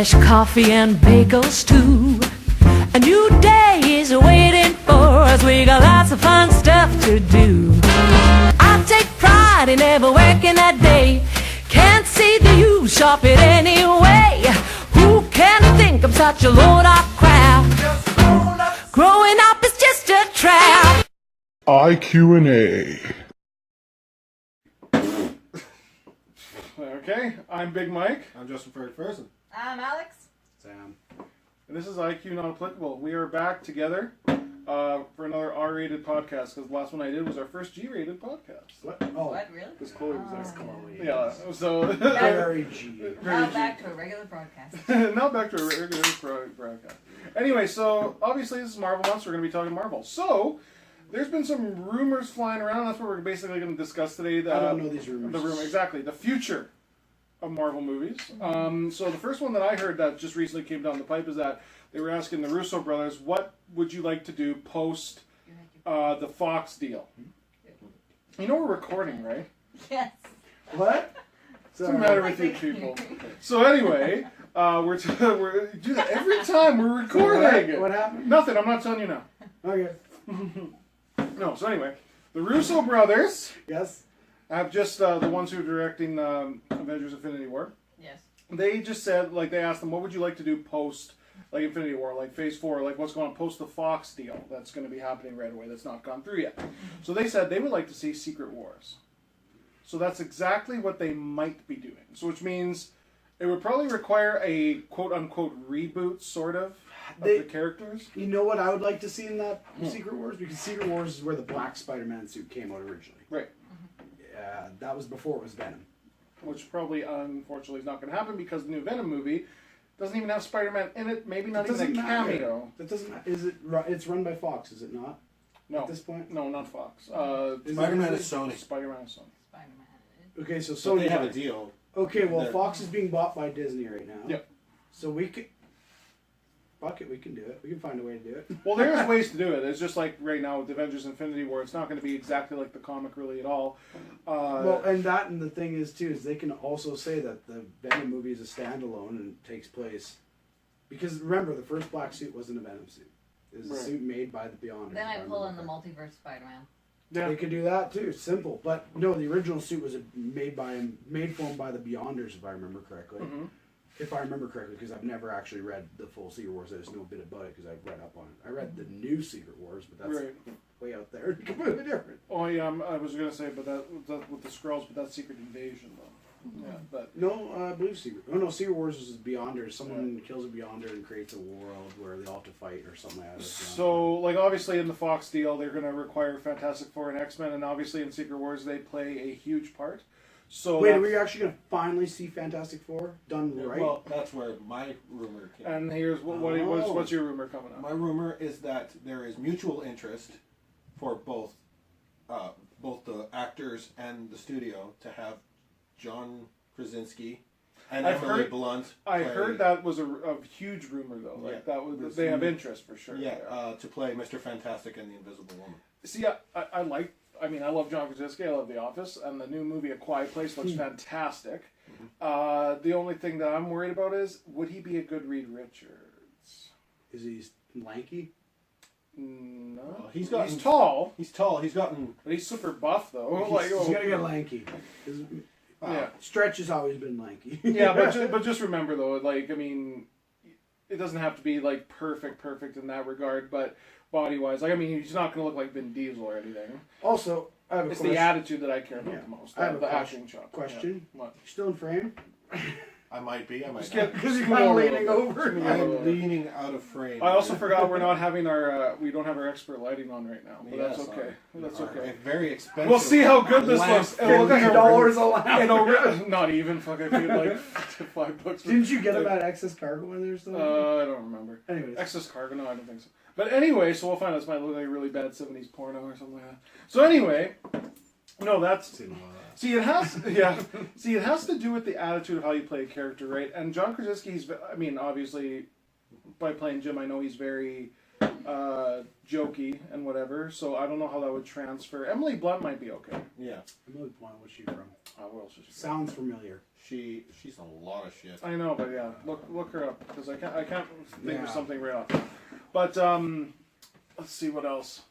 fresh coffee and bagels too. A new day is waiting for us. We got lots of fun stuff to do. I take pride in never working a day. Can't see the use, shop it anyway. Who can think I'm such a load of crap? Growing up is just a trap. IQ&A. Okay, I'm Big Mike. I'm Justin Ferguson. I'm Alex. Sam. And this is IQ Not Applicable. We are back together for another R-rated podcast, because the last one I did was our first G-rated podcast. What? Oh, What, really? Because Chloe was there. Chloe. Yeah, so... Very G. Now back to a regular broadcast. Now back to a regular broadcast. Anyway, so obviously this is Marvel Months. We're going to be talking Marvel. So, there's been some rumors flying around. That's what we're basically going to discuss today. I don't know these rumors. The rumor, exactly. The future of Marvel movies. So the first one that I heard that just recently came down the pipe is that they were asking the Russo brothers, what would you like to do post the Fox deal? You know we're recording, right? Yes. What? What's the matter with you people? So anyway, we're do that every time we're recording. What happened? Nothing. I'm not telling you now. Okay. No. So anyway, the Russo brothers Yes. have just the ones who are directing Avengers: Infinity War. Yes. They just said, like, they asked them, what would you like to do post, like, Infinity War, like Phase 4, like what's going on post the Fox deal that's going to be happening right away that's not gone through yet. So they said they would like to see Secret Wars. So that's exactly what they might be doing. So which means it would probably require a quote-unquote reboot, sort of the characters. You know what I would like to see in that Secret Wars? Because Secret Wars is where the black Spider-Man suit came out originally. Right. Yeah, that was before it was Venom. Which probably, unfortunately, is not going to happen because the new Venom movie doesn't even have Spider-Man in it. Maybe not even a cameo. That doesn't matter. Is it? It's run by Fox, is it not? No. At this point? No, not Fox. Spider-Man is Sony. Spider-Man is Sony. Spider-Man. Okay, so So Sony they have a deal. Okay, well, They're- Fox is being bought by Disney right now. Yep. So we could... Fuck it, we can do it. We can find a way to do it. Well, there's ways to do it. It's just like right now with Avengers Infinity War, it's not going to be exactly like the comic really at all. Well, and the thing is, too, is they can also say that the Venom movie is a standalone and takes place... Because remember, the first black suit wasn't a Venom suit. It was a suit made by the Beyonders. Then I if pull in the remember multiverse Spider-Man. yeah. They could do that, too. Simple. But, no, the original suit was made for him by the Beyonders, if I remember correctly. Mm-hmm. If I remember correctly, because I've never actually read the full Secret Wars. I just know a bit about it because I've read up on it. I read the new Secret Wars, but that's Right. way out there. Completely different. Oh yeah, I was going to say, but that with the Skrulls, but that's Secret Invasion though. Yeah, but No, I believe Secret. Oh no, Secret Wars is Beyonders. Someone kills a Beyonder and creates a world where they all have to fight or something like that. so like obviously in the Fox deal, they're going to require Fantastic Four and X-Men, and obviously in Secret Wars they play a huge part. So wait, are we actually going to finally see Fantastic Four done right? Well, that's where my rumor came. And here's what's your rumor coming up? My rumor is that there is mutual interest for both the actors and the studio to have John Krasinski and Emily Blunt. I heard that was a huge rumor though. Like Yeah. that was they have interest for sure. Yeah, to play Mr. Fantastic and the Invisible Woman. See, I love John Krasinski. I love The Office, and the new movie A Quiet Place looks fantastic. The only thing that I'm worried about is, would he be a good Reed Richards? Is he lanky? No, Well, he's he's tall, He's tall. He's gotten. but he's super buff though. He's got to get lanky. yeah, Stretch has always been lanky. yeah, but just remember though, like I mean, it doesn't have to be like perfect in that regard, but body wise, like I mean, he's not going to look like Vin Diesel or anything. Also, I have a It's question. the attitude that I care about Yeah. the most. I have a the acting shot. question. Yeah. What? Still in frame? I might be. I might Just not. get Because you're scoot kind of over a leaning little bit. over. Scoot over a little I'm bit. leaning out of frame. I also forgot we're not having our we don't have our expert lighting on right now, but Yeah, that's sorry. okay. That's Our okay. Very expensive. We'll see how good this looks. It'll look like a $50 a lamp. It'll not even fuck. I paid like $5. Didn't you get about excess cargo in there still? I don't remember. Anyways. Excess cargo? No, I don't think so. But anyway, so we'll find out. This might look like a really bad '70s porno or something like that. So anyway, no, that's. See, it has, See, it has to do with the attitude of how you play a character, right? And John Krasinski's, I mean, obviously, by playing Jim, I know he's very jokey and whatever. So I don't know how that would transfer. Emily Blunt might be okay. Yeah. Emily Blunt, what's she from? What else is she? Sounds familiar. She's a lot of shit. I know, but yeah, look her up because I can't think of Yeah. something right off. But let's see what else.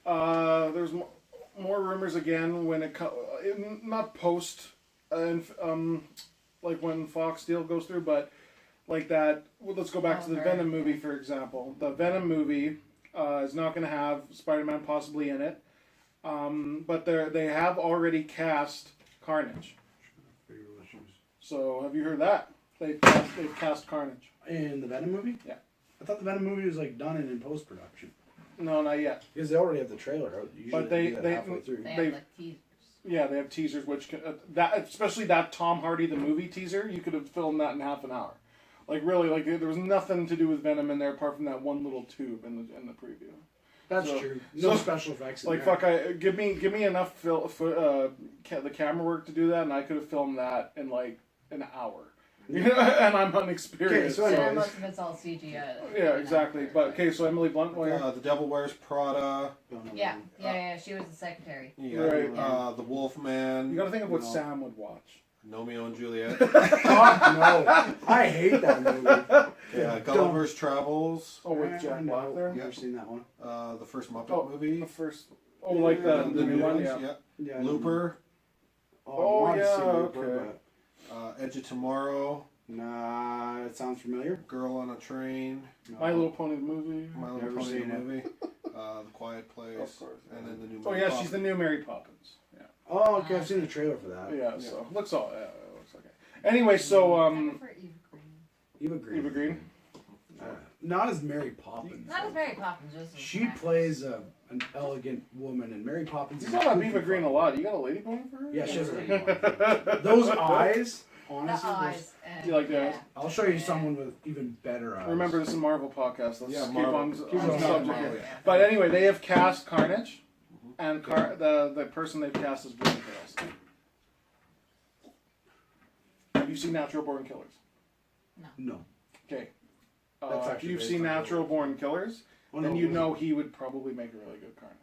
There's more rumors again when not post and like when Fox deal goes through, but like that. Well, let's go back to the Okay. Venom movie for example. The Venom movie is not going to have Spider-Man possibly in it, but they have already cast Carnage. So have you heard that? They've cast Carnage. In the Venom movie? Yeah. I thought the Venom movie was like done and in post production No, not yet. because they already have the trailer out. Usually But they they- do that they- halfway through. They They- have like teasers. Yeah, they have teasers, which that especially that Tom Hardy the movie teaser, you could have filmed that in half an hour. Like really, like there was nothing to do with Venom in there apart from that one little tube in the preview. That's so- true. No so- special effects. In Like there. give me enough the camera work to do that, and I could have filmed that in like an hour. You know, and I'm unexperienced. Okay, so So anyways. most of it's all CGI. Yeah, exactly. But okay, so Emily Blunt, The Devil Wears Prada. Yeah. She was the secretary. Yeah. Right. The Wolfman. you got to think of what No. Sam would watch. Romeo and Juliet. God, no. I hate that movie. Gulliver's Travels. Oh, with Jack Black I've there. never seen that one. The first Muppet Oh, movie. the first. Oh, like the new one, ones, yeah. Yeah, Looper. Oh, I wanted to see yeah, Looper, okay. Edge of Tomorrow. but nah, it sounds familiar. Girl on a Train. No. My Little Pony the movie. My Little Never Pony seen it. movie. The Quiet Place. Of course. And then the new Oh Mary yeah, Poppins. she's the new Mary Poppins. Yeah. Oh, okay. I've seen the trailer for that. Yeah. So looks all. Yeah, it looks okay. Anyway, so I prefer Eva Green. Eva Green. Eva Green. Not as Mary Poppins. Not as Mary Poppins, just as She nice. plays an elegant woman, and Mary Poppins. You is brought up goofy Eva Green a fucking- lot. You got a lady bone for her? Yeah, she has a lady bone. Those eyes, The honestly. eyes. And, You like that? I'll show you someone with even better eyes. Remember, this is a Marvel podcast. Let's Yeah, keep Marvel. on, Keep on on the subject Marvel, here. yeah. But anyway, they have cast Carnage, and the person they've cast is Woody Harrelson. Have you seen Natural Born Killers? No. Okay. That's If actually you've based seen on Natural Born Killers, Oh, then no, you it know he would probably make a really good Carnage.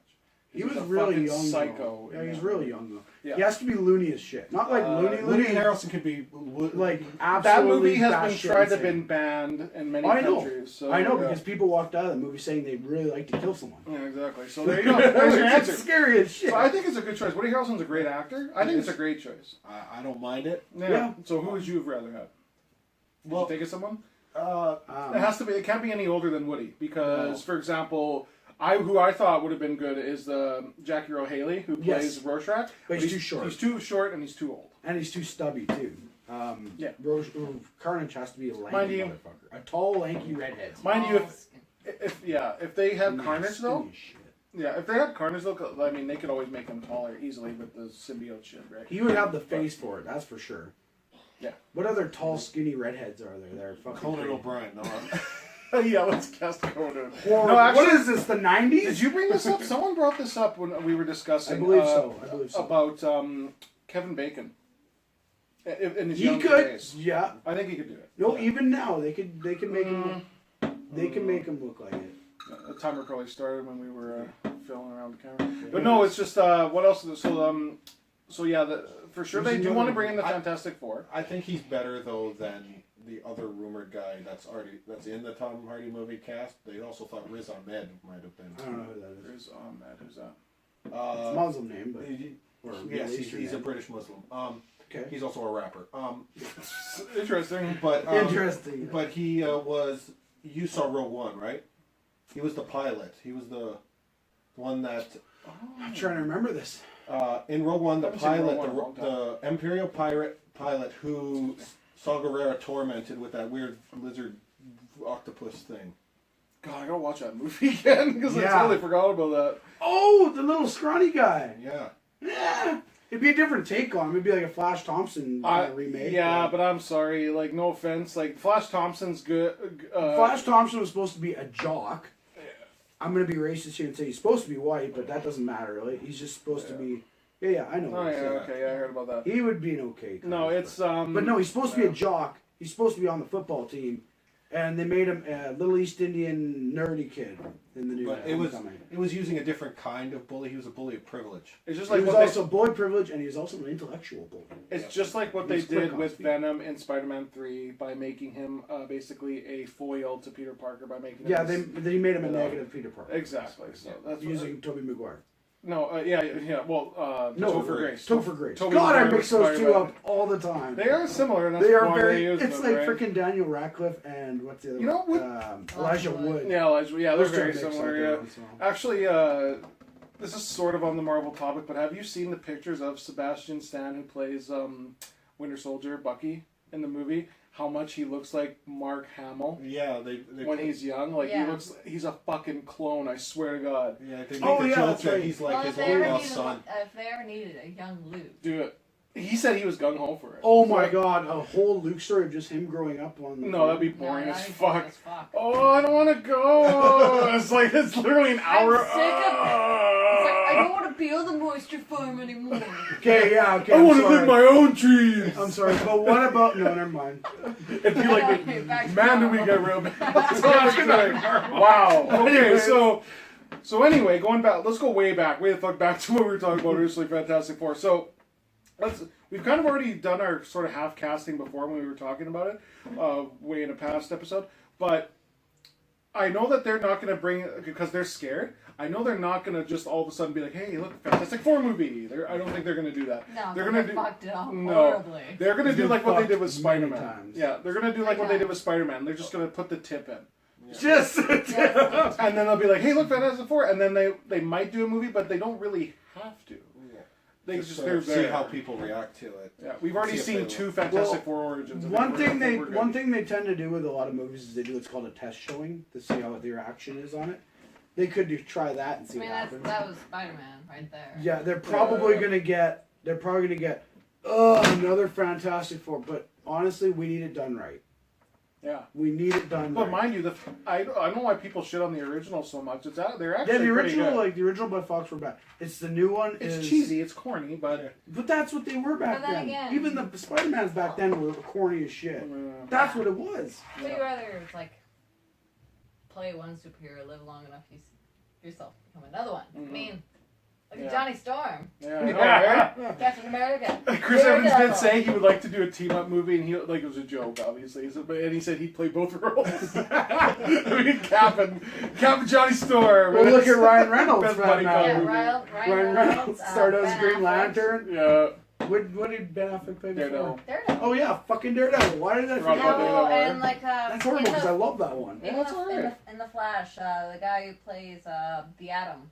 He He's was a really fucking young. psycho. Though. Yeah, in he's that really movie. young though. Yeah. He has to be loony as shit. Not like Woody loony. Harrelson could be Like That absolutely. movie has been batshit tried to insane. been banned in many I know. countries. So, I know yeah. because people walked out of the movie saying they'd really like to kill someone. Yeah, exactly. So there you go. There's your It's answer. scary as shit. So I think it's a good choice. Woody Harrelson's a great actor. I think it's a great choice. I don't mind it. Yeah. Yeah. So who would you have rather had? Did you think of someone? It has to be. It can't be any older than Woody because, No. for example, who I thought would have been good is the Jackie Earle Haley who plays Yes. Rorschach. But he's too short. He's too short and he's too old. And he's too stubby too. Yeah. Carnage has to be a Mind lanky you- motherfucker. A tall, lanky redhead. Mind you, All skin. if they had Skinny- Carnage though, skinny as shit. yeah, if they had Carnage though, I mean, they could always make him taller easily with the symbiote shit, right? He would have the face for it, that's for sure. Yeah. What other tall, skinny redheads are there? They're fucking Conan crazy. O'Brien. No, Yeah, let's cast Conan. Horrible. No, actually, what is this? The 90s? did you bring this up? Someone brought this up when we were discussing. I believe so. I believe so. About Kevin Bacon. In his He younger could. days. Yeah. I think he could do it. No, even now they could make him. They can make him look like it. The timer probably started when we were filling around the camera. But no, it's just what else? So yeah, for sure they do want to bring in the Fantastic Four. I think he's better though than the other rumored guy that's in the Tom Hardy movie cast. They also thought Riz Ahmed might have been. I don't know who that is. There's Matt. Who's that? It's a Muslim name, but or Yes, Middle Eastern he's a name. British Muslim. Okay. He's also a rapper. Interesting. But Interesting. But he was. You saw Rogue One, right? He was the pilot. He was the one that I'm trying to remember this. in Rogue One, the I haven't seen Rogue pilot, One in a long the Imperial pilot who Saw Gerrera tormented with that weird lizard octopus thing. God, I gotta watch that movie again because I Yeah. totally forgot about that. Oh, the little scrawny guy. Yeah. Yeah. It'd be a different take on him. It'd be like a Flash Thompson remake. Yeah, but I'm sorry. Like, no offense. Like, Flash Thompson's good. Flash Thompson was supposed to be a jock. I'm gonna be racist here and say he's supposed to be white, but that doesn't matter really. He's just supposed to be. Yeah, I know. Oh yeah, okay, yeah, I heard about that. He would be an okay. No, Carnage, it's But no, he's supposed to be a jock. He's supposed to be on the football team, And they made him a little East Indian nerdy kid in the new But Homecoming. it was using a different kind of bully. He was a bully of privilege. It's just He like was what also bully privilege, and he was also an intellectual bully. it's just like what they He's quick did on with speed. Venom in Spider-Man 3 by making him basically a foil to Peter Parker by making him Yeah, this- they made him a negative Peter Parker. exactly. So that's Using Tobey Maguire. yeah. Well, Topher Grace. Topher Grace. Tobey God, I Maguire mix those two Spider-Man. up all the time. They are similar, and that's They are why very. they use It's them, like right? freaking Daniel Radcliffe and what's the other You know one? what- Elijah Elijah Wood. Yeah, they're Those two very mix up similar. every Yeah. once in a while. Actually, this is sort of on the Marvel topic, but have you seen the pictures of Sebastian Stan, who plays Winter Soldier, Bucky, in the movie? How much he looks like Mark Hamill Yeah, they when he's young. Like Yeah. he's a fucking clone. I swear to God. yeah they make Oh, the yeah, joke that's that right. he's like Well, his if they ever long needed, lost son. if they ever needed a young Luke, Do it. He said he was gung ho for it. Oh my Like, God! A whole Luke story of just him growing up on. No, that'd be no, boring that'd as be fuck. boring as fuck. Oh, I don't want to go. It's like it's literally an I'm hour. sick of- It's like, I don't want to be on the moisture farm anymore. Okay, yeah, okay. I I'm want to sorry. live my own dreams. I'm sorry, but what about? No, never mind. It'd be like, Okay, back to man, do we normal. get real bad. That's all I'm saying. Wow. Okay, so anyway, going back, let's go way back, way the fuck back to what we were talking about originally, Fantastic Four. So we've kind of already done our sort of half casting before when we were talking about it, way in a past episode. But I know that they're not going to bring it because they're scared. I know they're not going to just all of a sudden be like, "Hey, look, Fantastic Four movie." I don't think they're going to do that. No, they're they going to do. fucked it up No, horribly. they're going to It's do been like what they fucked did with many Spider-Man. times. Yeah, they're going to do like what they Okay. did with Spider-Man. They're just going to put the tip in. Just. Yes. And then they'll be like, "Hey, look, Fantastic Four," and then they might do a movie, but they don't really have to. They just they're see there. how people react to it. Yeah, we've already See if seen they two will. Fantastic Well, Four origins. I think One we're- I thing think we're good. one thing they tend to do with a lot of movies is they do what's called a test showing to see how the reaction is on it. They could try that and I see mean, what happens. that was Spider-Man right there. Yeah, they're probably gonna get. Another Fantastic Four. But honestly, we need it done right. Yeah. We need it done But right. mind you, I don't know why people shit on the original so much. They're actually Yeah, the pretty original, good. the original by Fox were bad. It's the new one. It's is, cheesy, it's corny, but But that's what they were back But then then. again- Even the Spider-Mans back then were corny as shit. That's what it was. So you rather it's like play one superhero, live long enough, yourself become another one. I mean, look Yeah. at Johnny Storm, yeah, I know, right? Captain America. Chris Evans did Daredevil. say he would like to do a team up movie, and it was a joke, obviously. And he said he'd play both roles. I mean, Cap and Johnny Storm. Well, look at Ryan Reynolds. Best right buddy now. cop Yeah, movie. Ryan Ryan Reynolds started as Ben Green Affleck. Lantern. Yeah, What did Ben Affleck play before? Daredevil. Daredevil. Oh yeah, fucking Daredevil. Why did I Forgot forget about that? No, Daredevil. and like That's horrible because I love that one. in, That's the, alright. in the Flash, the guy who plays the Atom.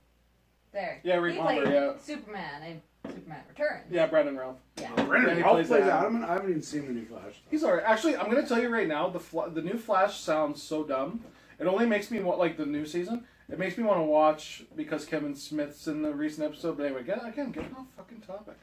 There. Yeah, Rick he Palmer, played yeah. Superman in Superman Returns. Yeah, Brandon Ralph. Yeah. Brandon Yeah, he Ralph plays plays Adam. Adam. I haven't even seen the new Flash. He's alright. Actually, I'm gonna tell you right now, the new Flash sounds so dumb. It only makes me want like the new season. It makes me want to watch because Kevin Smith's in the recent episode. But anyway, get off fucking topic.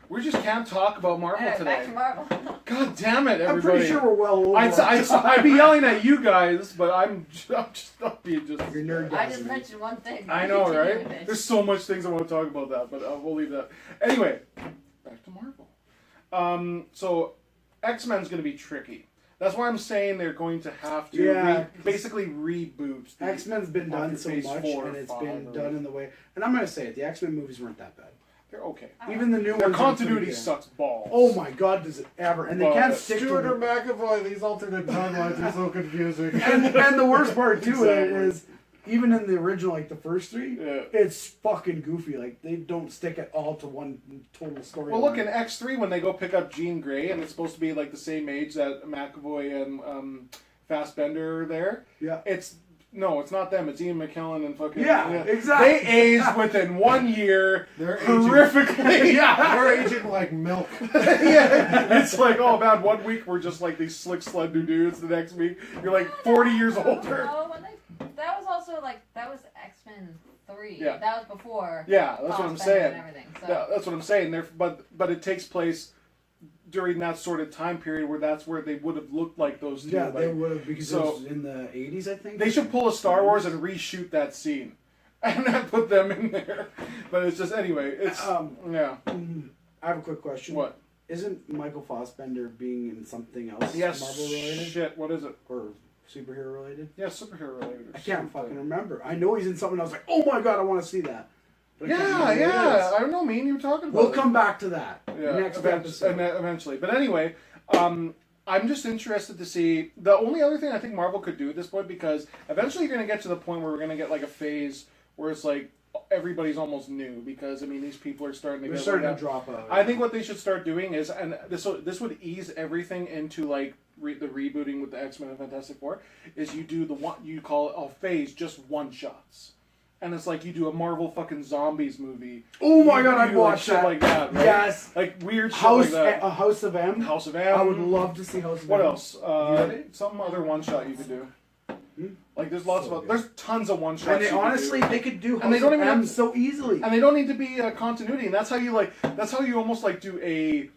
We just can't talk about Marvel Alright, today. back to Marvel. God damn it, everybody! I'm pretty sure we're well over. I'd be yelling at you guys, but I'm just not being just. Your nerd I guys. just mentioned one thing. I know, Continue right? with it. There's so much things I want to talk about that, but we'll leave that. Anyway, back to Marvel. So X-Men's going to be tricky. That's why I'm saying they're going to have to Yeah. basically reboot. the- X-Men's been done after so Phase much, 4 or and it's 5 been or- done in the way. And I'm gonna say it: the X-Men movies weren't that bad. They're okay. Even the new Their ones. are continuity pretty good. sucks balls. Oh my god, does it ever? And they But can't stick to Stuart or it. McAvoy, these alternate timelines are so confusing. And the worst part too Exactly. is, even in the original, like the first three, Yeah. it's fucking goofy. Like they don't stick it all to one total story. Well, look in X3 when they go pick up Jean Grey, and it's supposed to be like the same age that McAvoy and Fassbender are there. Yeah. It's not them. It's Ian McKellen and fucking Yeah, exactly. They aged within 1 year They're aging. horrifically. Yeah, We're aging like milk. yeah. It's like, oh man, 1 week we're just like these slick slender dudes. The next week you're like 40 years older. No, that was also like that was X-Men 3. Yeah. That was before. Yeah, that's what I'm Fassbender saying. And everything. So Yeah, that's what I'm saying. But it takes place during that sort of time period where that's where they would have looked like those two. Yeah, like, they would have because so- it was in the 80s, I think. They should pull a Star Wars and reshoot that scene, and not put them in there. But it's just anyway. It's yeah. I have a quick question. What? Isn't Michael Fassbender being in something else Yes. Marvel related? Shit. What is it? Or superhero related? Yeah, superhero related. I can't fucking remember. I know he's in something else. Like, oh my god, I want to see that. But I can't Yeah, remember what it yeah. is. I don't know. Me and you were talking about We'll it. come back to that Yeah, next episode. eventually. But anyway, I'm just interested to see. The only other thing I think Marvel could do at this point, because eventually you're going to get to the point where we're going to get like a phase where it's like everybody's almost new, because I mean these people are starting to They're get starting like to drop out. I think what they should start doing is, and this would ease everything into like the rebooting with the X-Men and Fantastic Four, is you do the one you call it a phase, just one shots. And it's like you do a Marvel fucking zombies movie. Oh my You god, I'd do, watch shit that. like that. Right? Yes. Like weird shit House, like that. House of M. House of M. I would love to see House of What M. else? Some other one shot you could do. Like there's lots So of good. there's tons of one shots. And they honestly, they could do House And they don't of even M have- so easily. and they don't need to be continuity, and that's how you almost like do a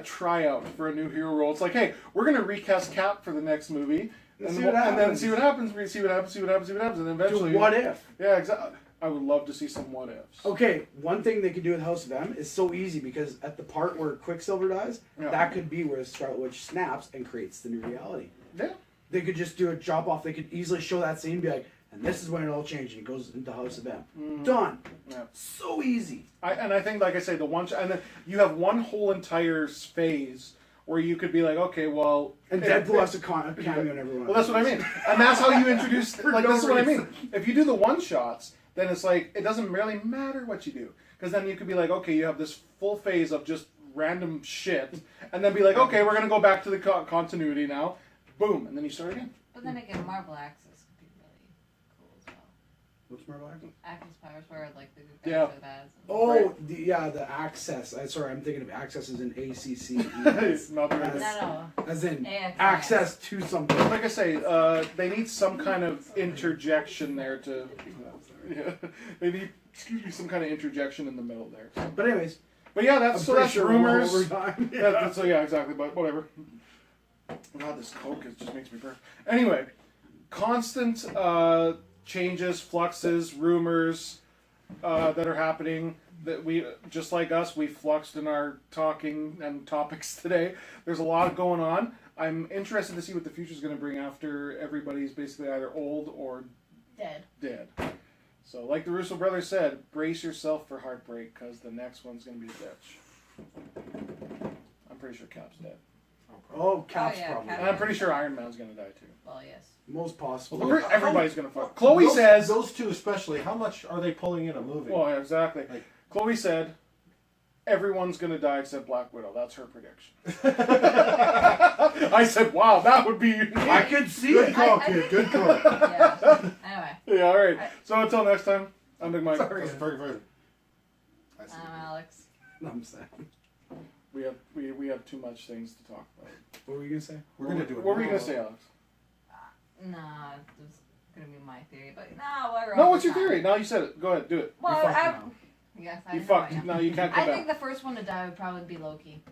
tryout for a new hero role. It's like, hey, we're gonna recast Cap for the next movie, and See then, what and then happens. see what happens. We see what happens. See what happens. See what happens, and then Do eventually, what if? Yeah, exactly. I would love to see some what ifs. Okay, one thing they could do with House of M is so easy, because at the part where Quicksilver dies, Yeah. that could be where Scarlet Witch snaps and creates the new reality. Yeah. They could just do a drop off. They could easily show that scene and be like, and this is when it all changed, and it goes into House of M. Done. Yeah. So easy. I think, like I say, the one and then you have one whole entire phase where you could be like, okay, well, And Deadpool has a cameo in everyone. Well, that's what I mean, and that's how you introduce. Like, no this is what I mean. reason. If you do the one shots, then it's like it doesn't really matter what you do, because then you could be like, okay, you have this full phase of just random shit, and then be like, okay, we're gonna go back to the continuity now, boom, and then you start again. But then again, Marvel Access could be really cool as well. What's Marvel Access? Access powers where like the good guys Yeah. or the bads. Oh, the Access. Sorry, I'm thinking of Access as in ACC. It's not very good. No, As in AXIS. access to something. Like I say, they need some kind of interjection there to. Yeah, they need some kind of interjection in the middle there. But anyways, But yeah, I'm that's pretty that's sure we're rumors. over time. Yeah, exactly. But whatever. God, this Coke just makes me burp. Anyway, constant changes, fluxes, rumors that are happening. That we, just like us, we fluxed in our talking and topics today. There's a lot going on. I'm interested to see what the future's going to bring after everybody's basically either old or dead. dead. So, like the Russo brothers said, brace yourself for heartbreak, because the next one's going to be a bitch. I'm pretty sure Cap's dead. Oh, Cap's Oh, yeah, probably. Cap. And I'm pretty sure Iron Man's going to die too. Well, yes. Most possible. Well, Everybody's going to fuck. Chloe those, says... those two especially. How much are they pulling in a movie? Well, yeah, exactly. Like- Chloe said, everyone's going to die except Black Widow. That's her prediction. I said, wow, that would be... I could see Good it. call, I kid. think- Good call. Yeah. Anyway, Yeah, all right. So until next time, I'm Big Mike. That's very. I see. I'm Alex. I'm saying. We have too much things to talk about. What were you gonna say? We're gonna do it. What were you going to say, Alex? Nah, this is gonna be my theory, but no, we're No, over what's your time. theory? Now you said it. Go ahead, do it. Well, You're fucked I, now. yes, I You know fucked. I am. No, you can't come I think back. the first one to die would probably be Loki.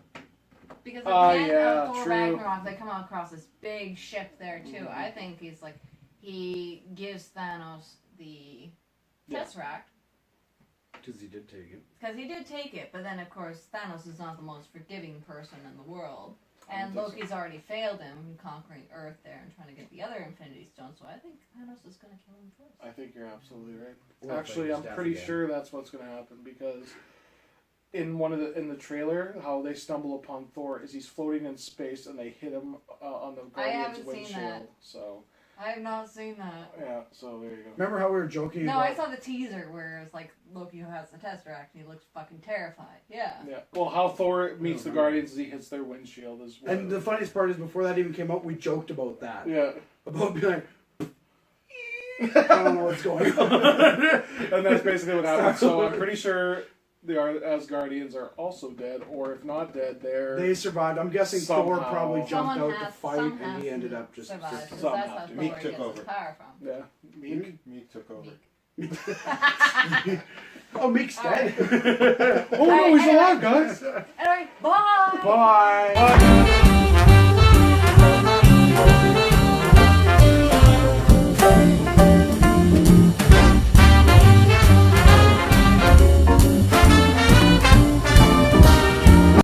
Because at Oh, the end yeah, of Thor true. Ragnarok, they come across this big ship there too. Mm-hmm. I think he gives Thanos the Yeah. Tesseract Because he did take it. because he did take it, but then of course Thanos is not the most forgiving person in the world, and don't think Loki's already failed him in conquering Earth there and trying to get the other Infinity Stones. So I think Thanos is going to kill him first. I think you're absolutely right. Or if Actually, they I'm just pretty death again. sure that's what's going to happen, because in the trailer, how they stumble upon Thor is he's floating in space and they hit him on the Guardian's haven't seen windshield. that. So I have not seen that. yeah, so there you go. Remember how we were joking No, about... I saw the teaser where it was like Loki who has the Tesseract and he looks fucking terrified. Yeah. Yeah. Well, how Thor meets the Guardians is he hits their windshield as well. And the funniest part is, before that even came up, we joked about that. yeah, About being like... I don't know what's going on. and that's basically what happened. So I'm pretty sure the Asgardians are also dead, or if not dead, they're They survived. I'm guessing Thor Somehow. probably jumped Someone out to has- fight, some and has he ended to up just... survive, 'cause Some that's have how to. Thor Meek gets took his over. power from. yeah. Meek. Meek took over. Meek. Oh, Meek's dead. Oh no, he's alive, guys. Anyway, bye! Bye. Bye.